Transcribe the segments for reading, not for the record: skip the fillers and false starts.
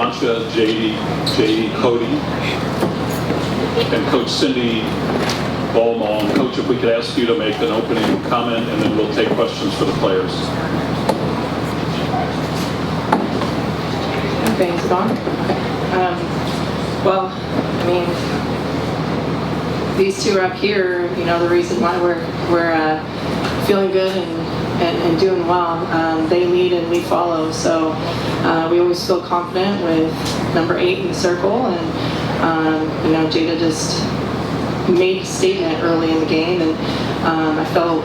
Mancha, Jada, Cody, and Coach Cindy Ball-Malone. Coach, if we could ask you to make an opening comment, and then we'll take questions for the players. Thanks, Don. Well, I mean, these two are up here. You know, the reason why we're feeling good and doing well. They lead and we follow. So we always feel confident with number 8 in the circle, and you know, Jada just made a statement early in the game, and I felt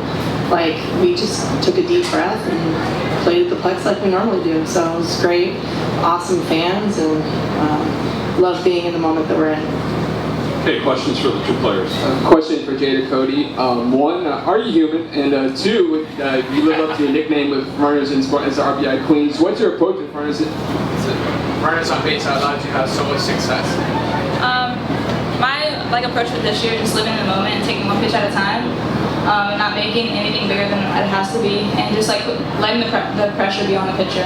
like we just took a deep breath and played at the Plex like we normally do. So it was great, awesome fans, and love being in the moment that we're in. Okay, questions for the two players. Question for Jada, Cody. One, are you human? And two, you live up to your nickname with runners and as the RBI Queens. What's your approach with runners? Runners on base allowed you to have so much success. My approach with this year, just living in the moment and taking one pitch at a time, and not making anything bigger than it has to be, and just letting the pressure be on the pitcher.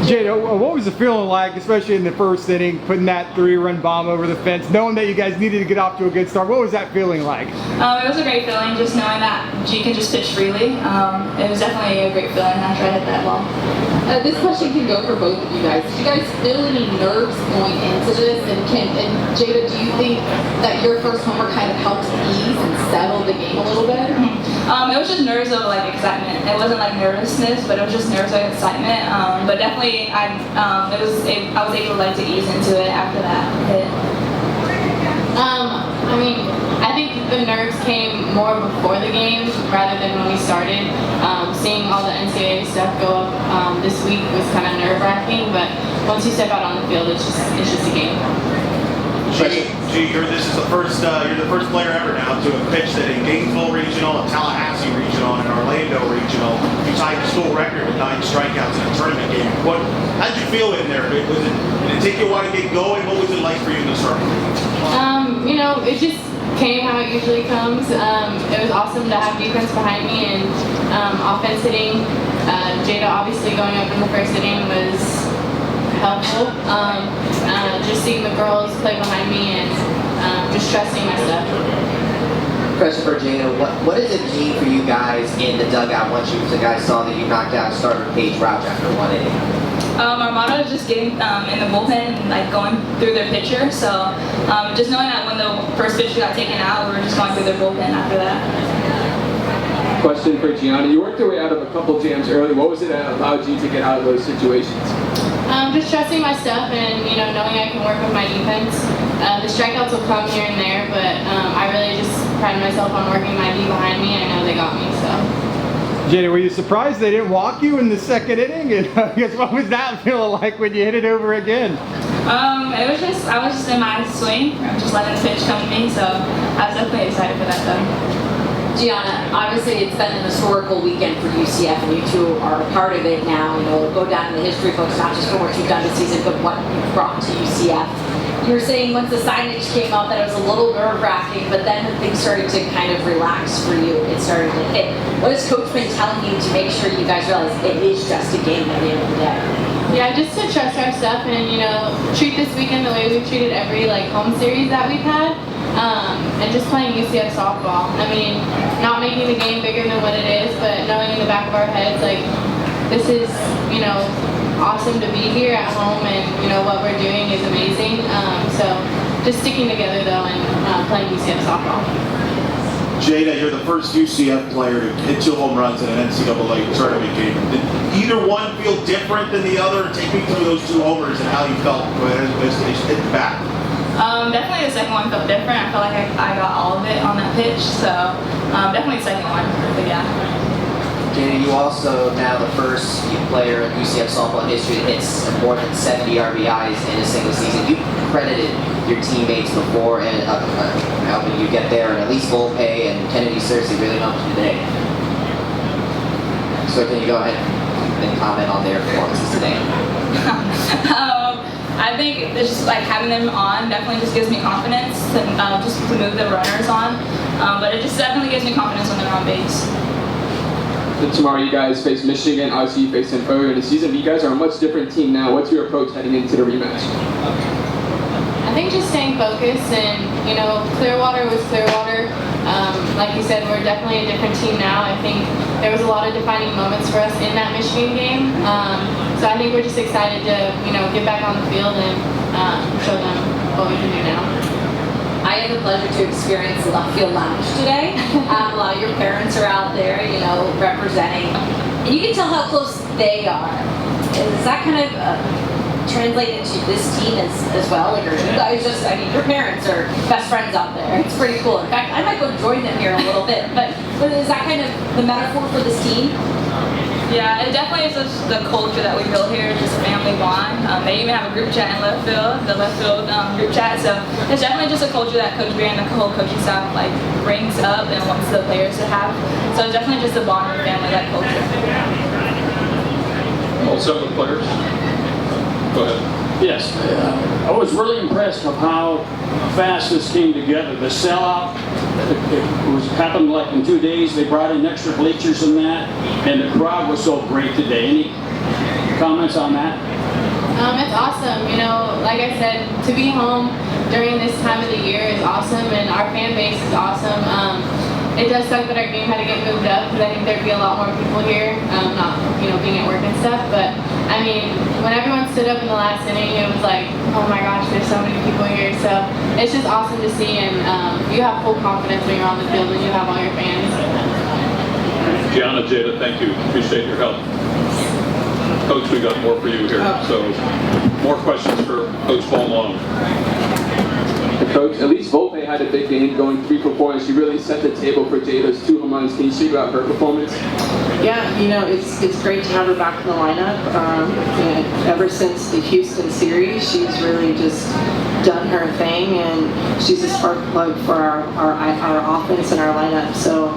Jada, what was the feeling like, especially in the first inning, putting that 3-run bomb over the fence, knowing that you guys needed to get off to a good start? What was that feeling like? It was a great feeling, just knowing that G can just pitch freely. It was definitely a great feeling after I hit that ball. This question can go for both of you guys. Did you guys feel any nerves going into this? And Jada, do you think that your first homer kind of helped ease and settle the game a little bit? It was just nerves of excitement. It wasn't nervousness, but it was just nerves of excitement. But definitely, I was able to ease into it after that hit. I mean, I think the nerves came more before the game rather than when we started. Seeing all the NCAA stuff go up this week was kind of nerve-wracking, but once you step out on the field, it's just a game. You're the first player ever now to have pitched at a Gainesville Regional, a Tallahassee Regional, and an Orlando Regional. You tied the school record with 9 strikeouts in a tournament game. How did you feel in there? Did it take you a while to get going? What was it like for you in the circle? You know, it just came how it usually comes. It was awesome to have defense behind me and offense hitting. Jada obviously going up in the first inning was helpful. Just seeing the girls play behind me and just trusting my stuff. Question for Jada, what does it mean for you guys in the dugout once the guys saw that you knocked out starter Paige Rauch after 1 inning? Our motto is just getting in the bullpen and going through their pitcher. So just knowing that when the first pitcher got taken out, we were just going through their bullpen after that. Question for Gianna. You worked your way out of a couple jams early. What was it that allowed you to get out of those situations? Just trusting my stuff and knowing I can work with my defense. The strikeouts will come here and there, but I really just pride myself on working my D behind me. I know they got me, so. Jada, were you surprised they didn't walk you in the second inning? And I guess what was that feeling like when you hit it over again? I was just in my swing. I'm just letting the pitch come to me, so I was definitely excited for that though. Gianna, obviously it's been an historical weekend for UCF, and you two are a part of it now. It'll go down in the history books, not just for what you've done this season, but what you've brought to UCF. You were saying once the signage came out that it was a little nerve-wracking, but then when things started to kind of relax for you, it started to hit. What has Coach been telling you to make sure you guys realize it is just a game at the end of the day? Yeah, just to trust our stuff and treat this weekend the way we've treated every home series that we've had. And just playing UCF softball. I mean, not making the game bigger than what it is, but knowing in the back of our heads, this is, awesome to be here at home, and, what we're doing is amazing. So just sticking together, though, and playing UCF softball. Jada, you're the first UCF player to hit 2 home runs in an NCAA tournament game. Did either one feel different than the other? Take me through those 2 homers and how you felt as they hit the bat. Definitely the second one felt different. I felt like I got all of it on that pitch, so definitely the second one, but yeah. Jada, you also now the first player in UCF softball history that hits more than 70 RBIs in a single season. You credited your teammates before and helping you get there, and at least Volpe and Kennedy Cersei really helped you today. So can you go ahead and comment on their performances today? I think it's just having them on definitely just gives me confidence to move the runners on. But it just definitely gives me confidence when they're on base. Tomorrow you guys face Michigan. Obviously you faced them earlier in the season, but you guys are a much different team now. What's your approach heading into the rematch? I think just staying focused and, Clearwater was Clearwater. Like you said, we're definitely a different team now. I think there was a lot of defining moments for us in that Michigan game. So I think we're just excited to, get back on the field and show them what we can do now. I had the pleasure to experience the Left Field Lounge today. A lot of your parents are out there, representing. And you can tell how close they are. Is that kind of translate into this team as well? Like, are you guys your parents are best friends out there. It's pretty cool. In fact, I might go join them here a little bit. But is that kind of the metaphor for this team? Yeah, it definitely is just the culture that we built here, just family bond. They even have a group chat in left field, the left field group chat. So it's definitely just a culture that Coach Bear and the whole coaching staff brings up and wants the players to have. So it's definitely just a bond with family, that culture. All set with players? Go ahead. Yes, I was really impressed of how fast this came together. The sellout, it happened like in 2 days. They brought in extra bleachers and that, and the crowd was so great today. Any comments on that? It's awesome. Like I said, to be home during this time of the year is awesome, and our fan base is awesome. It does suck that our game had to get moved up because I think there'd be a lot more people here, not being at work and stuff. But I mean, when everyone stood up in the last inning, it was like, oh my gosh, there's so many people here. So it's just awesome to see, and you have full confidence when you're on the field and you have all your fans. Gianna, Jada, thank you. Appreciate your help. Coach, we got more for you here. So more questions for Coach Ball-Malone. Coach, at least Volpe had a big game going 3 for 4, and she really set the table for Jada's 2 home runs. Can you speak about her performance? Yeah, it's great to have her back in the lineup. And ever since the Houston series, she's really just done her thing, and she's a spark plug for our offense and our lineup. So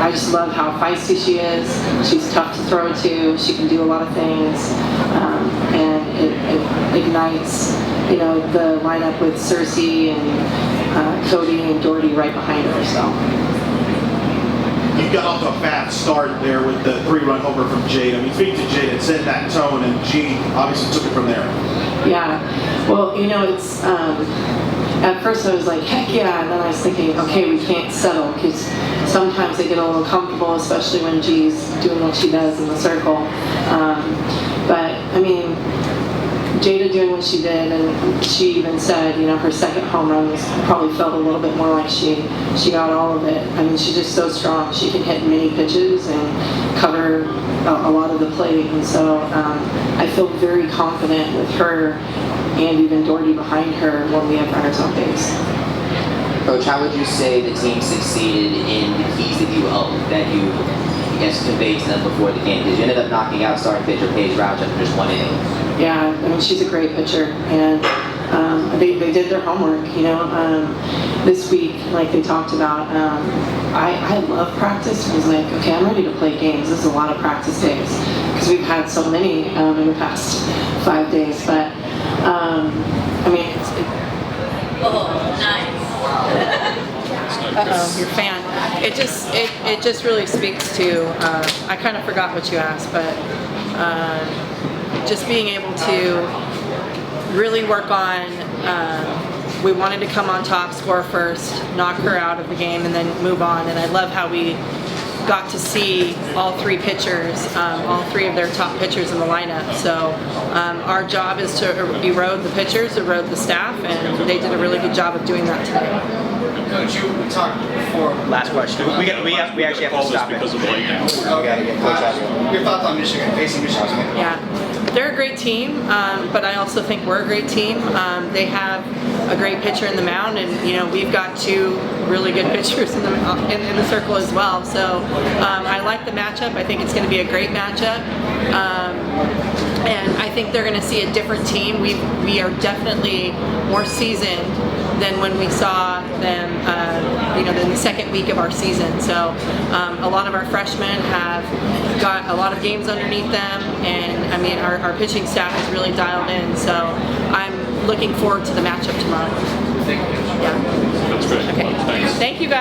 I just love how feisty she is. She's tough to throw to. She can do a lot of things, and it ignites the lineup with Cersei and Cody and Doherty right behind her. So. You got off to a fast start there with the 3-run homer from Jada. I mean, speak to Jada, it set that tone, and G obviously took it from there. Yeah, well, it's, at first I was like, heck yeah, and then I was thinking, okay, we can't settle, because sometimes they get a little comfortable, especially when G's doing what she does in the circle. But, I mean, Jada doing what she did, and she even said, her second home run probably felt a little bit more like she got all of it. I mean, she's just so strong. She can hit many pitches and cover a lot of the plate, and so I feel very confident with her and even Doherty behind her when we have runners on base. Coach, how would you say the team succeeded in the keys that you own, that you, conveyed to them before the game? Because you ended up knocking out starting pitcher Paige Rouch after just 1 inning. Yeah, I mean, she's a great pitcher, and they did their homework, this week, like they talked about. I love practice. I was like, okay, I'm ready to play games. This is a lot of practice days, because we've had so many in the past 5 days, but I mean, Nice. your fan. It just really speaks to, I kind of forgot what you asked, but just being able to really work on, we wanted to come on top, score first, knock her out of the game, and then move on. And I love how we got to see all 3 pitchers, all 3 of their top pitchers in the lineup. So our job is to erode the pitchers, erode the staff, and they did a really good job of doing that today. Coach, you talked before. Last question. We actually have to stop it. Because of lightning. Okay. Your thoughts on Michigan, facing Michigan? Yeah, they're a great team, but I also think we're a great team. They have a great pitcher in the mound, and we've got 2 really good pitchers in the circle as well. So I like the matchup. I think it's going to be a great matchup, and I think they're going to see a different team. We are definitely more seasoned than when we saw them, in the second week of our season. So a lot of our freshmen have got a lot of games underneath them, and I mean, our pitching staff is really dialed in. So I'm looking forward to the matchup tomorrow. Thank you. Yeah. That's great. Okay. Thanks. Thank you, guys.